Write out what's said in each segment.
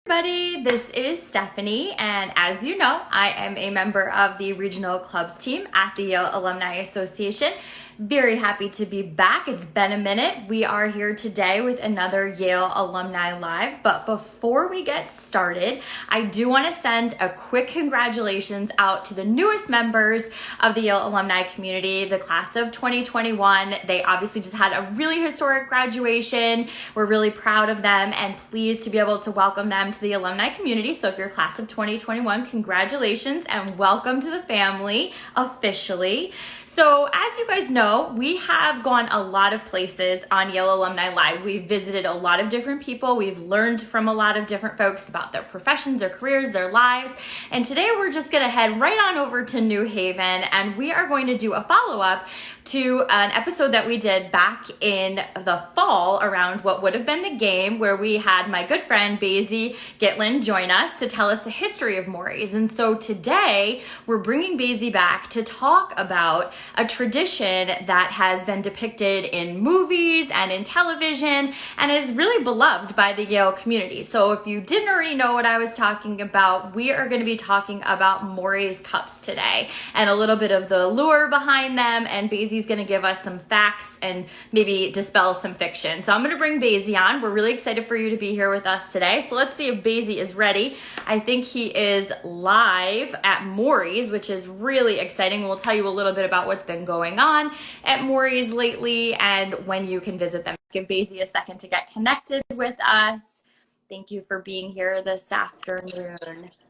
Everybody, this is Stephanie, and as you know, I am a member of the regional clubs team at the Yale Alumni Association. Very happy to be back. It's been a minute. We are here today with another Yale Alumni Live, but before we get started, I do want to send a quick congratulations out to the newest members of the Yale alumni community, the class of 2021. They obviously just had a really historic graduation. We're really proud of them and pleased to be able to welcome them to the alumni community. So if you're class of 2021, congratulations and welcome to the family officially. So as you guys know, we have gone a lot of places on Yale Alumni Live. We've visited a lot of different people. We've learned from a lot of different folks about their professions, their careers, their lives. And today we're just gonna head right on over to New Haven and we are going to do a follow-up to an episode that we did back in the fall around what would have been the game, where we had my good friend Basie Gitlin join us to tell us the history of Morys. And so today we're bringing Basie back to talk about a tradition that has been depicted in movies and in television and is really beloved by the Yale community. So if you didn't already know what I was talking about, we are going to be talking about Morys Cups today and a little bit of the lure behind them, and Basie's going to give us some facts and maybe dispel some fiction. So I'm going to bring Basie on. We're really excited for you to be here with us today. So let's see if Basie is ready. I think he is live at Morys, which is really exciting. We'll tell you a little bit about what's been going on at Morys lately and when you can visit them. Give Basie a second to get connected with us. Thank you for being here this afternoon.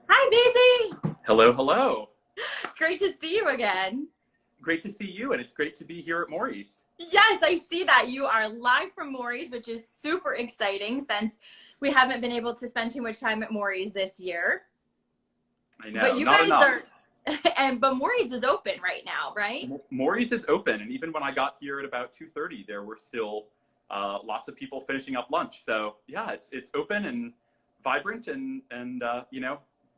Hi, Basie. Hello, hello. It's great to see you again. Great to see you, and it's great to be here at Morys. Yes, I see that. You are live from Morys, which is super exciting since we haven't been able to spend too much time at Morys this year. I know, but you not guys enough. but Morys is open right now, right? Morys is open, and even when I got here at about 2:30, there were still lots of people finishing up lunch. So yeah, it's open and vibrant and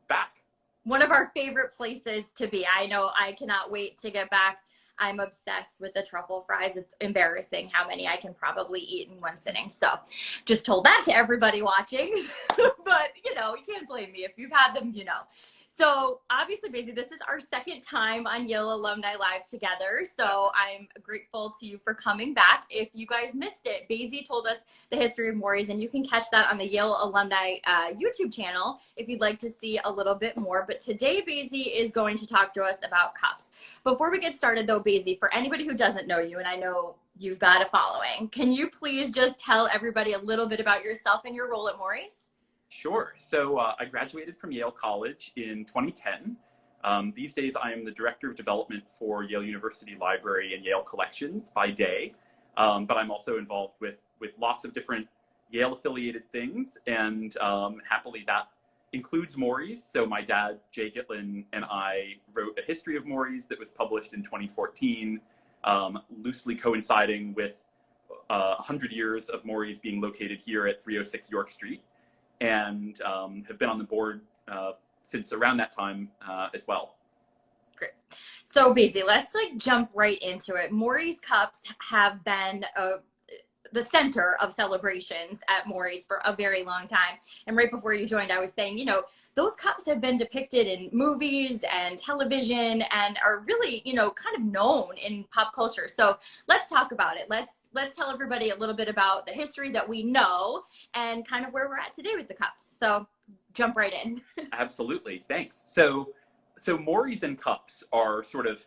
back. One of our favorite places to be. I know I cannot wait to get back. I'm obsessed with the truffle fries. It's embarrassing how many I can probably eat in one sitting. So just told that to everybody watching. But, you can't blame me. If you've had them, you know. So obviously, Basie, this is our second time on Yale Alumni Live together. So I'm grateful to you for coming back. If you guys missed it, Basie told us the history of Morys, and you can catch that on the Yale Alumni YouTube channel if you'd like to see a little bit more. But today, Basie is going to talk to us about cups. Before we get started though, Basie, for anybody who doesn't know you, and I know you've got a following, can you please just tell everybody a little bit about yourself and your role at Morys? Sure. So I graduated from Yale College in 2010. These days, I am the Director of Development for Yale University Library and Yale Collections by day, but I'm also involved with lots of different Yale-affiliated things, and happily that includes Morys. So my dad, Jay Gitlin, and I wrote a history of Morys that was published in 2014, loosely coinciding with 100 years of Morys being located here at 306 York Street. And have been on the board since around that time as well. Great. So Basie, let's jump right into it. Morys Cups have been the center of celebrations at Morys for a very long time. And right before you joined, I was saying, those cups have been depicted in movies and television and are really, kind of known in pop culture. So let's talk about it. Let's tell everybody a little bit about the history that we know and kind of where we're at today with the cups. So jump right in. Absolutely. Thanks. So Morys and Cups are sort of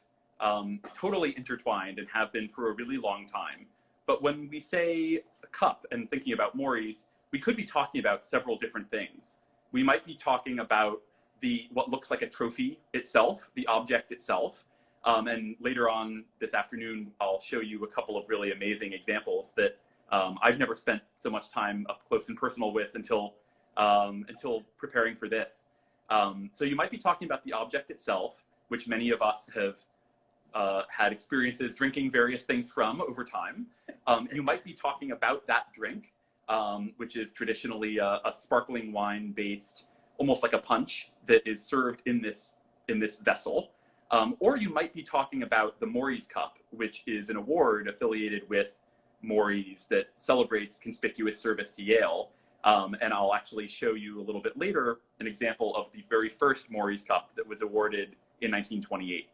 totally intertwined and have been for a really long time. But when we say a cup and thinking about Morys, we could be talking about several different things. We might be talking about what looks like a trophy itself, the object itself. And later on this afternoon, I'll show you a couple of really amazing examples that I've never spent so much time up close and personal with until preparing for this. So you might be talking about the object itself, which many of us have had experiences drinking various things from over time. You might be talking about that drink, which is traditionally a sparkling wine-based, almost like a punch that is served in this vessel. Or you might be talking about the Morys Cup, which is an award affiliated with Morys that celebrates conspicuous service to Yale. And I'll actually show you a little bit later an example of the very first Morys Cup that was awarded in 1928.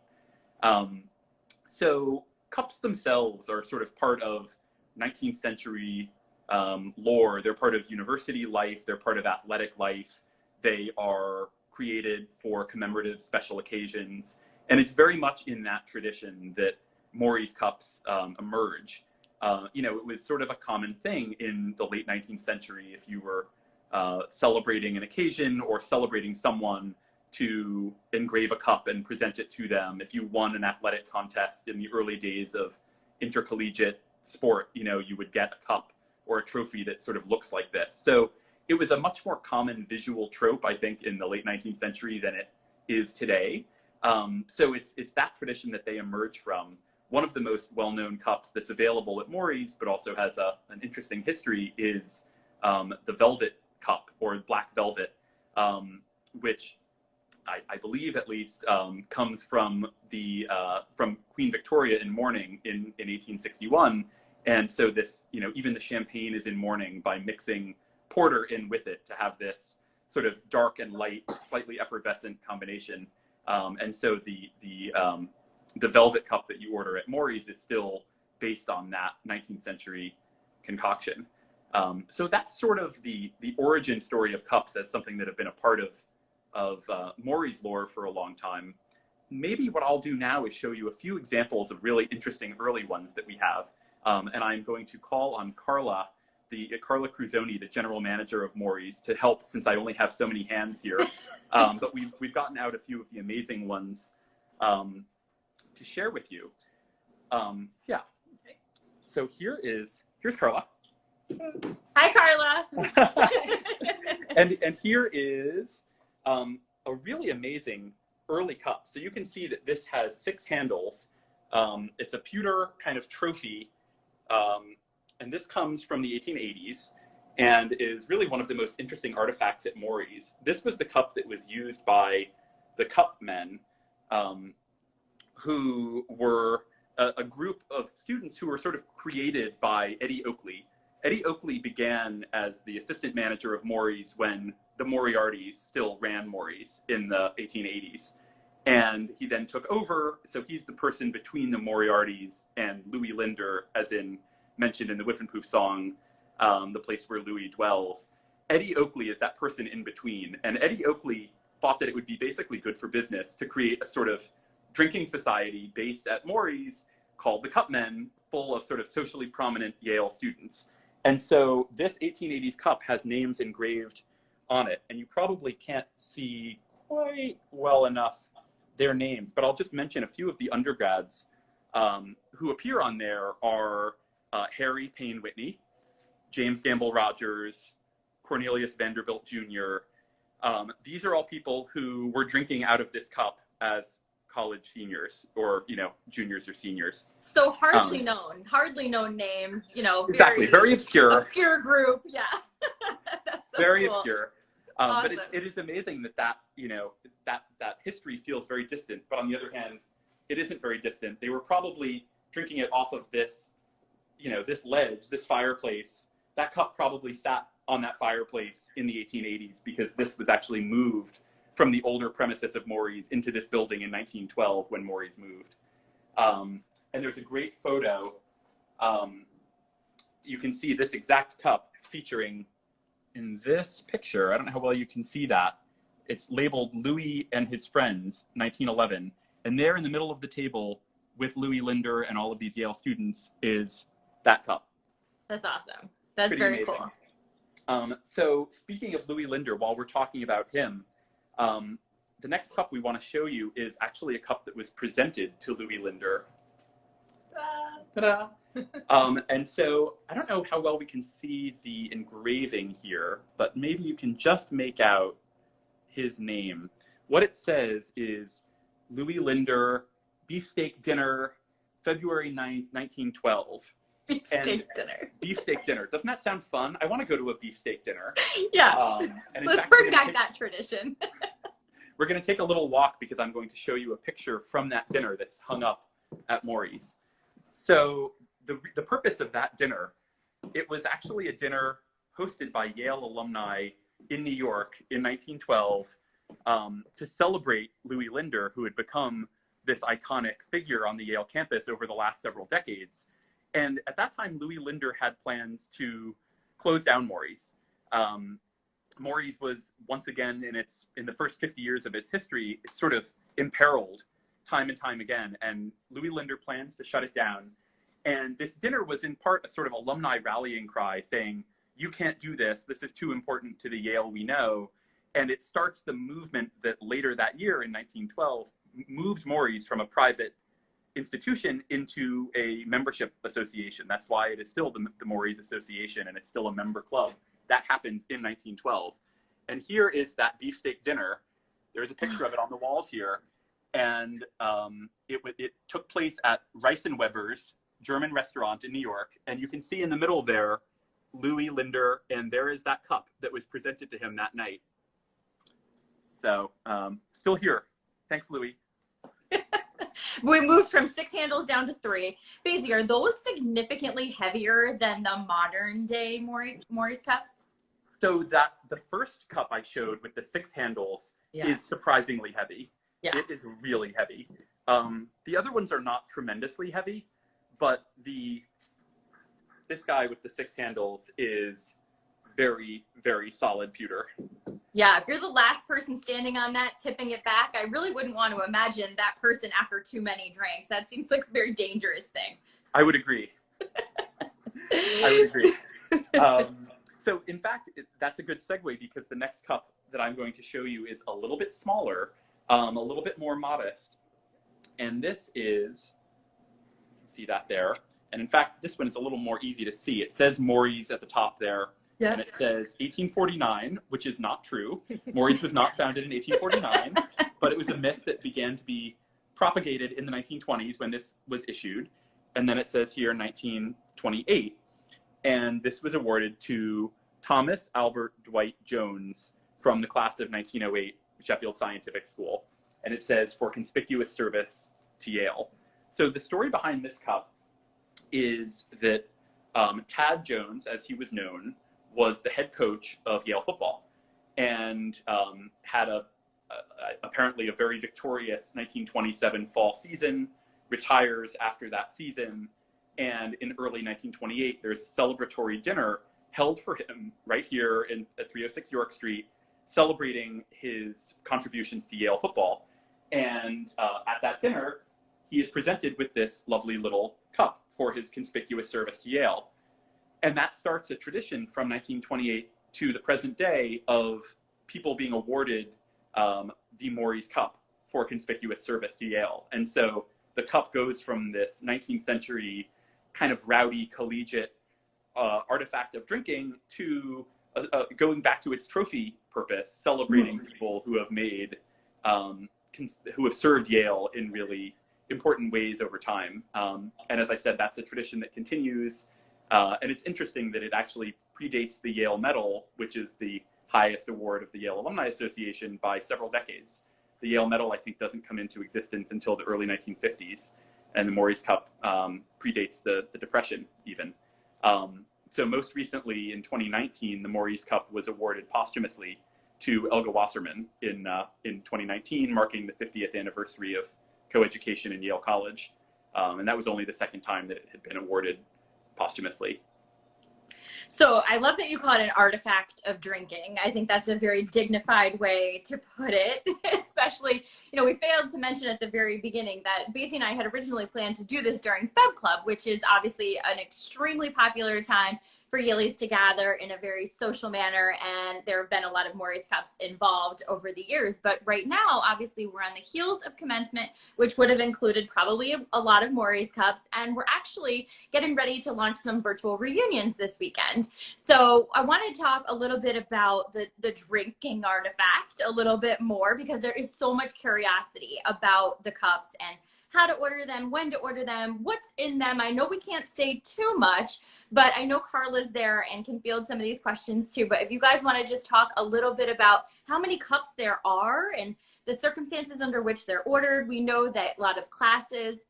So cups themselves are sort of part of 19th century lore. They're part of university life. They're part of athletic life. They are created for commemorative special occasions. And it's very much in that tradition that Morys Cups emerge. It was sort of a common thing in the late 19th century if you were celebrating an occasion or celebrating someone to engrave a cup and present it to them. If you won an athletic contest in the early days of intercollegiate sport, you would get a cup or a trophy that sort of looks like this. So it was a much more common visual trope, I think, in the late 19th century than it is today. So it's that tradition that they emerge from. One of the most well-known cups that's available at Mory's, but also has an interesting history, is the Velvet Cup, or Black Velvet, which I believe at least comes from from Queen Victoria in mourning in 1861. And so this, even the champagne is in mourning by mixing porter in with it to have this sort of dark and light, slightly effervescent combination. And so the Velvet Cup that you order at Mory's is still based on that 19th century concoction. So that's sort of the origin story of cups as something that have been a part of Mory's lore for a long time. Maybe what I'll do now is show you a few examples of really interesting early ones that we have. And I'm going to call on Carla Cruzoni, the general manager of Mory's, to help, since I only have so many hands here. But we've gotten out a few of the amazing ones to share with you. Yeah. So here's Carla. Hi, Carla. and here is a really amazing early cup. So you can see that this has 6 handles. It's a pewter kind of trophy, and this comes from the 1880s and is really one of the most interesting artifacts at Mory's. This was the cup that was used by the cup men, who were a group of students who were sort of created by Eddie Oakley. Eddie Oakley began as the assistant manager of Mory's when the Moriartys still ran Mory's in the 1880s. And he then took over, so he's the person between the Moriartys and Louis Linder, as in mentioned in the Whiffenpoof song, The Place Where Louis Dwells. Eddie Oakley is that person in between. And Eddie Oakley thought that it would be basically good for business to create a sort of drinking society based at Mory's called the Cup Men, full of sort of socially prominent Yale students. And so this 1880s cup has names engraved on it, and you probably can't see quite well enough their names, but I'll just mention a few of the undergrads who appear on there are Harry Payne Whitney, James Gamble Rogers, Cornelius Vanderbilt Jr. These are all people who were drinking out of this cup as college seniors, or juniors or seniors. So hardly known names, Exactly, very obscure group. Yeah. That's so very cool. obscure. Awesome. But it is amazing that history feels very distant, but on the other hand, it isn't very distant. They were probably drinking it off of this, this ledge, this fireplace. That cup probably sat on that fireplace in the 1880s because this was actually moved from the older premises of Mory's into this building in 1912 when Mory's moved. And there's a great photo. You can see this exact cup featuring in this picture. I don't know how well you can see that. It's labeled Louis and His Friends, 1911. And there in the middle of the table with Louis Linder and all of these Yale students is that cup. That's awesome. That's Pretty very amazing. cool. So speaking of Louis Linder, while we're talking about him, the next cup we want to show you is actually a cup that was presented to Louis Linder. Ta-da! And so I don't know how well we can see the engraving here, but maybe you can just make out his name. What it says is Louis Linder, beefsteak dinner, February 9th, 1912. Beefsteak dinner. Beefsteak dinner. Doesn't that sound fun? I want to go to a beefsteak dinner. Yeah. And Let's bring back that tradition. We're going to take a little walk because I'm going to show you a picture from that dinner that's hung up at Mory's. So the purpose of that dinner, it was actually a dinner hosted by Yale alumni in New York in 1912 to celebrate Louis Linder, who had become this iconic figure on the Yale campus over the last several decades. And at that time, Louis Linder had plans to close down Morys. Morys was once again in the first 50 years of its history, it's sort of imperiled time and time again. And Louis Linder plans to shut it down. And this dinner was in part a sort of alumni rallying cry saying, you can't do this. This is too important to the Yale we know. And it starts the movement that later that year in 1912 moves Morys from a private institution into a membership association. That's why it is still the Morys Association, and it's still a member club. That happens in 1912. And here is that beefsteak dinner. There's a picture of it on the walls here. And it took place at Rice and Weber's German restaurant in New York. And you can see in the middle there, Louis Linder, and there is that cup that was presented to him that night. So still here. Thanks, Louis. We moved from 6 handles down to 3. Basie, are those significantly heavier than the modern day Morys cups? So the first cup I showed with the 6 handles is surprisingly heavy. Yeah. It is really heavy. The other ones are not tremendously heavy, but this guy with the 6 handles is very, very solid pewter. Yeah, if you're the last person standing on that, tipping it back, I really wouldn't want to imagine that person after too many drinks. That seems like a very dangerous thing. I would agree. So in fact, that's a good segue, because the next cup that I'm going to show you is a little bit smaller, a little bit more modest. And this is, see that there. And in fact, this one is a little more easy to see. It says Morys at the top there. Yeah. And it says 1849, which is not true. Morys was not founded in 1849, but it was a myth that began to be propagated in the 1920s when this was issued. And then it says here 1928. And this was awarded to Thomas Albert Dwight Jones from the class of 1908, Sheffield Scientific School. And it says, for conspicuous service to Yale. So the story behind this cup is that Tad Jones, as he was known, was the head coach of Yale football, and had apparently a very victorious 1927 fall season, retires after that season, and in early 1928, there's a celebratory dinner held for him right here at 306 York Street, celebrating his contributions to Yale football. And at that dinner, he is presented with this lovely little cup for his conspicuous service to Yale. And that starts a tradition from 1928 to the present day of people being awarded the Morys Cup for conspicuous service to Yale. And so the cup goes from this 19th century kind of rowdy collegiate artifact of drinking to going back to its trophy purpose, celebrating people who have made, who have served Yale in really important ways over time. And as I said, that's a tradition that continues. And it's interesting that it actually predates the Yale Medal, which is the highest award of the Yale Alumni Association, by several decades. The Yale Medal, I think, doesn't come into existence until the early 1950s, and the Morys Cup predates the Depression even. So most recently, in 2019, the Morys Cup was awarded posthumously to Elga Wasserman in 2019, marking the 50th anniversary of coeducation in Yale College. And that was only the second time that it had been awarded posthumously. So I love that you call it an artifact of drinking. I think that's a very dignified way to put it, especially, we failed to mention at the very beginning that Basie and I had originally planned to do this during Feb Club, which is obviously an extremely popular time for Yalies to gather in a very social manner, and there have been a lot of Morys Cups involved over the years. But right now, obviously, we're on the heels of commencement, which would have included probably a lot of Morys Cups, and we're actually getting ready to launch some virtual reunions this weekend. So I want to talk a little bit about the drinking artifact a little bit more, because there is so much curiosity about the cups and how to order them, when to order them, what's in them. I know we can't say too much, but I know Carla's there and can field some of these questions too. But if you guys want to just talk a little bit about how many cups there are and the circumstances under which they're ordered. We know that a lot of classes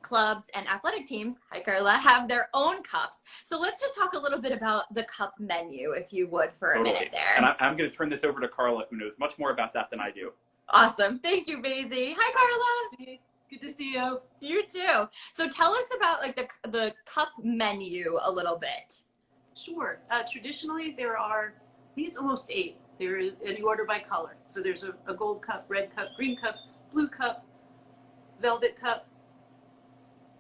clubs and athletic teams, hi Carla, have their own cups. So let's just talk a little bit about the cup menu, if you would, for a minute there. And I'm going to turn this over to Carla, who knows much more about that than I do. Awesome. Thank you, Basie. Hi, Carla. Hey, good to see you. You too. So tell us about like the cup menu a little bit. Sure. Traditionally, there are, I think it's almost 8. There is, and you order by color. So there's a gold cup, red cup, green cup, blue cup, velvet cup,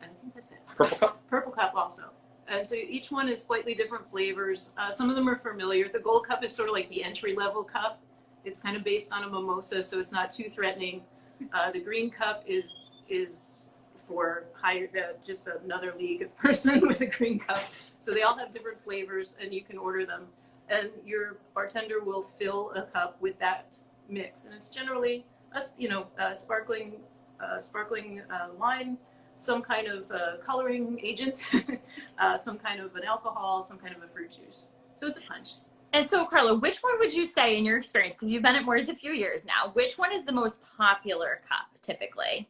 and I think that's it. Purple cup? Purple cup also. And so each one is slightly different flavors. Some of them are familiar. The gold cup is sort of like the entry-level cup. It's kind of based on a mimosa, so it's not too threatening. The green cup is for higher, just another league of person with a green cup. So they all have different flavors, and you can order them. And your bartender will fill a cup with that mix, and it's generally sparkling wine, some kind of coloring agent, some kind of an alcohol, some kind of a fruit juice. So it's a punch. And so, Carla, which one would you say, in your experience, because you've been at Morys a few years now, which one is the most popular cup typically?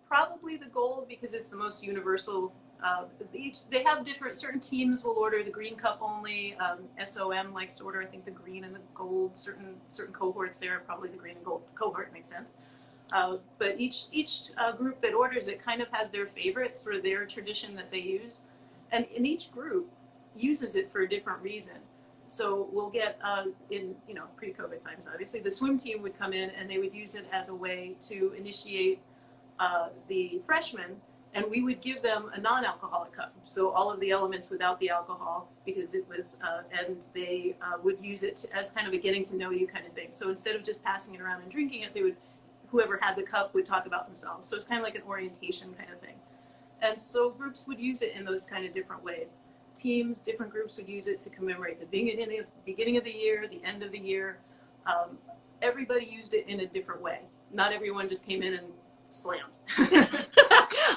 Probably the gold, because it's the most universal. They have different, certain teams will order the green cup only. SOM likes to order, I think, the green and the gold. Certain cohorts there, probably the green and gold cohort makes sense. But each group that orders it kind of has their favorite, sort of their tradition that they use. And in each group uses it for a different reason. So we'll get, in pre-COVID times, obviously, the swim team would come in and they would use it as a way to initiate the freshmen, and we would give them a non-alcoholic cup. So all of the elements without the alcohol, because it was, and they would use it as kind of a getting to know you kind of thing. So instead of just passing it around and drinking it, they would, whoever had the cup would talk about themselves. So it's kind of like an orientation kind of thing. And so groups would use it in those kind of different ways. Teams, different groups would use it to commemorate the beginning of the year, the end of the year. Everybody used it in a different way. Not everyone just came in and slammed.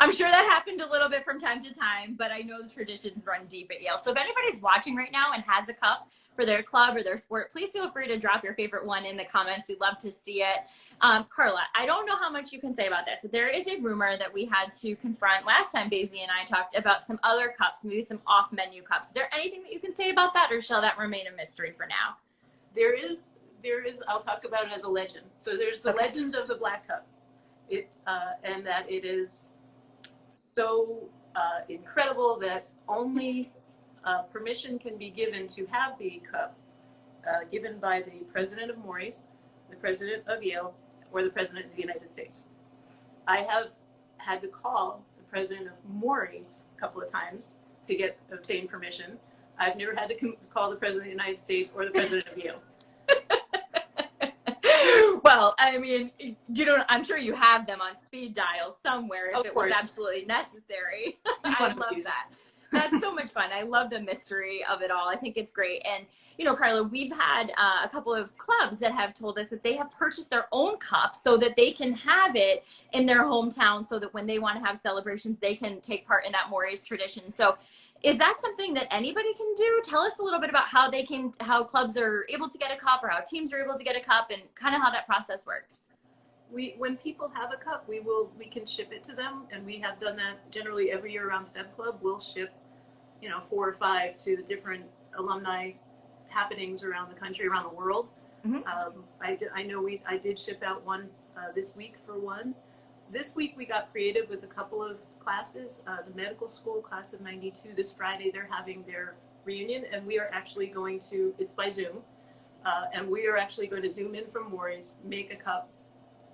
I'm sure that happened a little bit from time to time, but I know the traditions run deep at Yale. So if anybody's watching right now and has a cup for their club or their sport, please feel free to drop your favorite one in the comments. We'd love to see it. Carla, I don't know how much you can say about this, but there is a rumor that we had to confront last time Basie and I talked about some other cups, maybe some off-menu cups. Is there anything that you can say about that, or shall that remain a mystery for now? There is, I'll talk about it as a legend. So there's the legend of the Black Cup. And that it is so incredible that only permission can be given to have the cup given by the president of Morys, the president of Yale, or the president of the United States. I have had to call the president of Morys a couple of times to obtain permission. I've never had to call the president of the United States or the president of Yale. Well, I mean, I'm sure you have them on speed dial somewhere if it was absolutely necessary. I love that. That's so much fun. I love the mystery of it all. I think it's great. And, Carla, we've had a couple of clubs that have told us that they have purchased their own cups so that they can have it in their hometown, so that when they want to have celebrations, they can take part in that Morys tradition. So is that something that anybody can do? Tell us a little bit about how clubs are able to get a cup, or how teams are able to get a cup, and kind of how that process works. When people have a cup, we can ship it to them, and we have done that generally every year around Feb Club. We'll ship, 4 or 5 to the different alumni happenings around the country, around the world. Mm-hmm. I did ship out one this week for one. This week we got creative with a couple of classes. The medical school class of 92, this Friday, they're having their reunion, and we are actually going to, it's by Zoom, and we are actually going to Zoom in from Morys, make a cup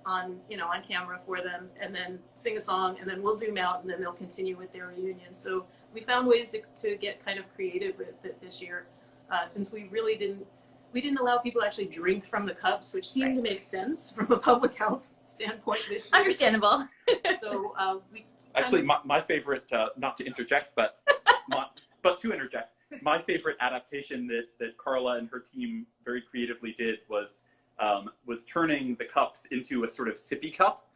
on camera for them, and then sing a song, and then we'll Zoom out, and then they'll continue with their reunion. So we found ways to get kind of creative with it this year, since we didn't allow people to actually drink from the cups, which seemed to make sense from a public health standpoint this year. Understandable. So actually, my favorite, not to interject, but to interject, my favorite adaptation that Carla and her team very creatively did was turning the cups into a sort of sippy cup,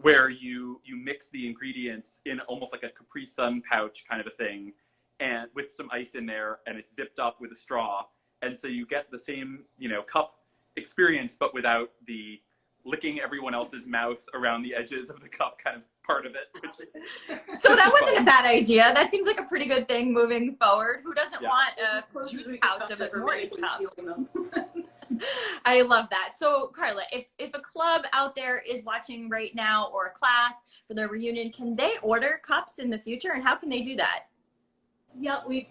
where you mix the ingredients in almost like a Capri Sun pouch kind of a thing, and with some ice in there, and it's zipped up with a straw, and so you get the same cup experience, but without the licking everyone else's mouth around the edges of the cup kind of part of it. Which is, So that wasn't a bad idea. That seems like a pretty good thing moving forward. Who doesn't want a juice pouch of a Morys cup? I love that. So Carla, if a club out there is watching right now, or a class for their reunion, can they order cups in the future, and how can they do that? Yeah, we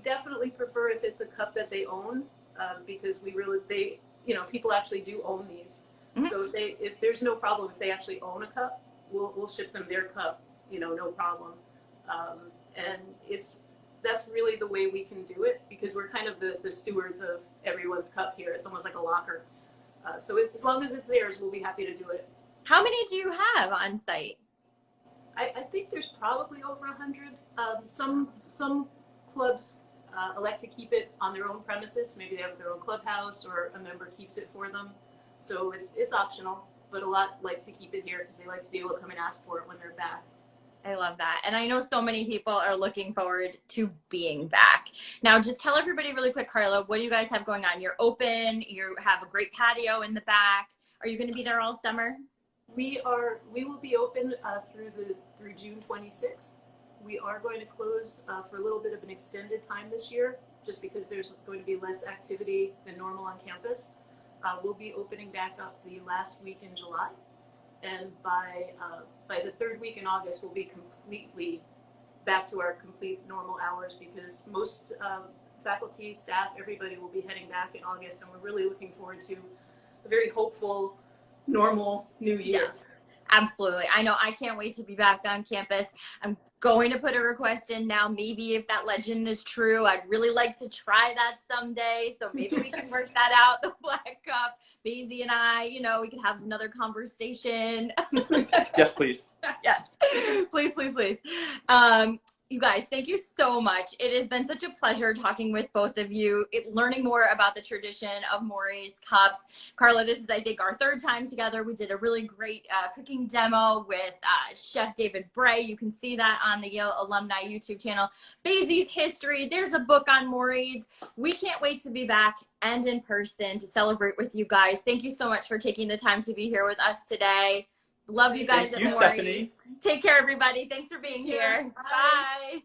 definitely prefer if it's a cup that they own, because people actually do own these. Mm-hmm. So if there's no problem, if they actually own a cup, we'll ship them their cup, no problem. And that's really the way we can do it, because we're kind of the stewards of everyone's cup here. It's almost like a locker. So as long as it's theirs, we'll be happy to do it. How many do you have on site? I think there's probably over 100. Some clubs elect to keep it on their own premises. Maybe they have their own clubhouse, or a member keeps it for them. So it's optional, but a lot like to keep it here because they like to be able to come and ask for it when they're back. I love that. And I know so many people are looking forward to being back. Now, just tell everybody really quick, Carla, what do you guys have going on? You're open, you have a great patio in the back. Are you going to be there all summer? We will be open through June 26th. We are going to close for a little bit of an extended time this year, just because there's going to be less activity than normal on campus. We'll be opening back up the last week in July. And by the third week in August, we'll be completely back to our complete normal hours, because most faculty, staff, everybody will be heading back in August, and we're really looking forward to a very hopeful, normal new year. Yes, absolutely. I know. I can't wait to be back on campus. I'm going to put a request in now. Maybe if that legend is true, I'd really like to try that someday. So maybe we can work that out, the Black Cup. Basie and I, we could have another conversation. Yes, please. Yes, please, please, please. You guys, thank you so much. It has been such a pleasure talking with both of you, learning more about the tradition of Morys Cups. Carla, this is, I think, our third time together. We did a really great cooking demo with Chef David Bray. You can see that on the Yale Alumni YouTube channel. Basie's history. There's a book on Morys. We can't wait to be back and in person to celebrate with you guys. Thank you so much for taking the time to be here with us today. Love you guys at Morys. Take care, everybody. Thanks for being here. Bye. Bye.